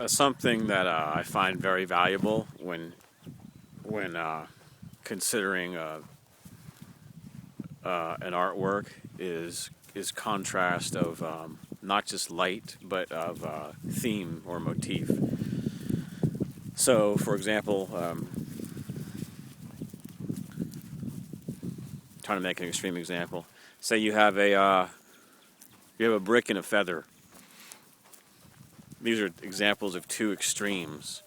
Something that I find very valuable when considering an artwork is contrast of not just light but of theme or motif. So, for example, trying to make an extreme example. Say you have a brick and a feather. These are examples of two extremes.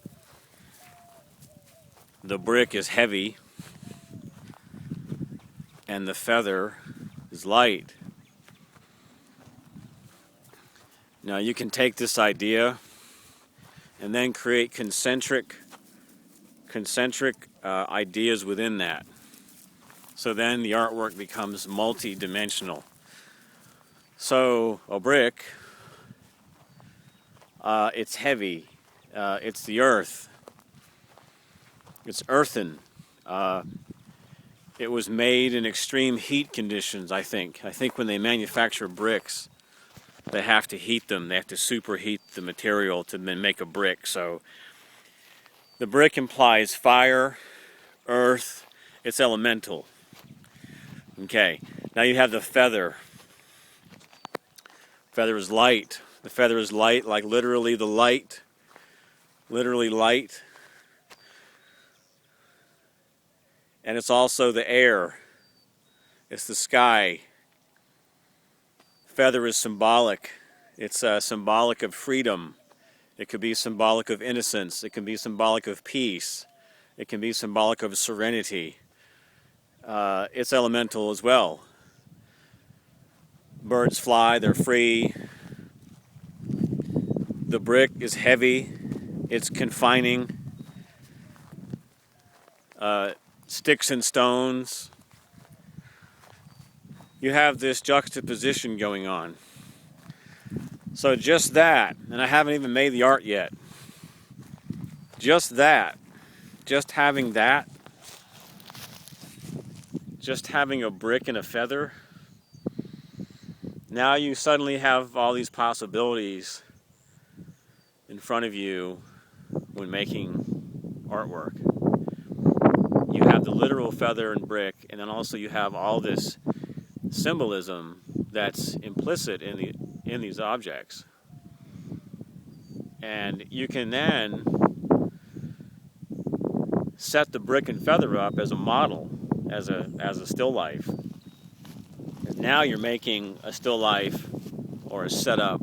The brick is heavy and the feather is light. Now you can take this idea and then create concentric ideas within that. So then the artwork becomes multi-dimensional. So a brick, it's heavy, it's the earth, it's earthen. It was made in extreme heat conditions, I think. I think when they manufacture bricks, they have to heat them. They have to superheat the material to then make a brick. So the brick implies fire, earth, it's elemental. Okay, now you have the feather. Feather is light. The feather is light, like literally the light. Literally light. And it's also the air. It's the sky. Feather is symbolic. It's symbolic of freedom. It could be symbolic of innocence. It can be symbolic of peace. It can be symbolic of serenity. It's elemental as well. Birds fly, they're free. The brick is heavy. It's confining. Sticks and stones. You have this juxtaposition going on. So just that, and I haven't even made the art yet. Just that, just having that, just having a brick and a feather, now you suddenly have all these possibilities in front of you when making artwork. You have the literal feather and brick, and then also you have all this symbolism that's implicit in these objects. And you can then set the brick and feather up as a model, as a still life. And now you're making a still life or a setup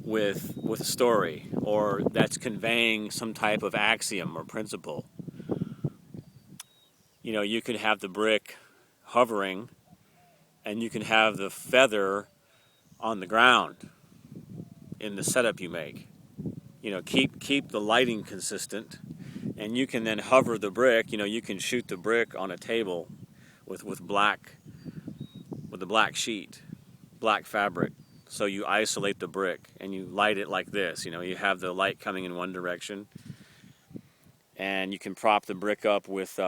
with a story, or that's conveying some type of axiom or principle. You know, you can have the brick hovering, and you can have the feather on the ground in the setup you make. You know, keep the lighting consistent, and you can then hover the brick. You know, you can shoot the brick on a table with a black sheet, black fabric. So you isolate the brick and you light it like this. You know, you have the light coming in one direction, and you can prop the brick up with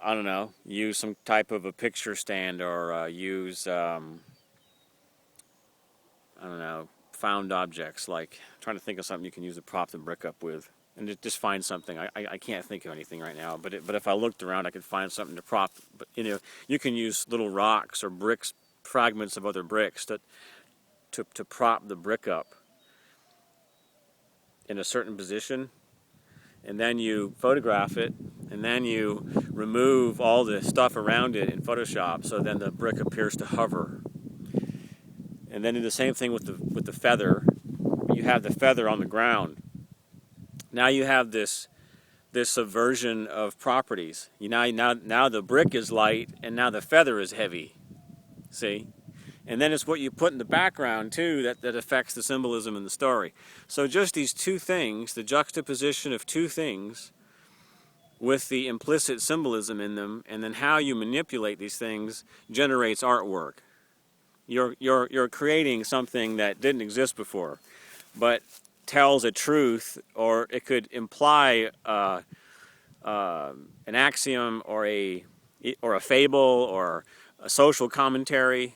I don't know, use some type of a picture stand, or use, I don't know, found objects. Like, I'm trying to think of something you can use to prop the brick up with. And just find something. I can't think of anything right now, but if I looked around, I could find something to prop. But, you know, you can use little rocks or bricks, fragments of other bricks to prop the brick up in a certain position. And then you photograph it, and then you remove all the stuff around it in Photoshop, so then the brick appears to hover. And then do the same thing with the feather. You have the feather on the ground. Now you have this subversion of properties. Now the brick is light, and now the feather is heavy. See? And then it's what you put in the background, too, that affects the symbolism in the story. So just these two things, the juxtaposition of two things with the implicit symbolism in them, and then how you manipulate these things generates artwork. You're creating something that didn't exist before, but tells a truth, or it could imply an axiom or a fable or a social commentary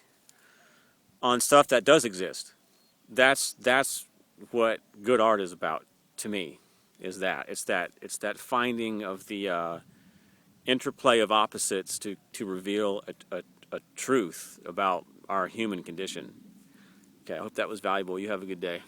on stuff that does exist, that's what good art is about to me. Is that it's that finding of the interplay of opposites to reveal a truth about our human condition. Okay, I hope that was valuable. You have a good day.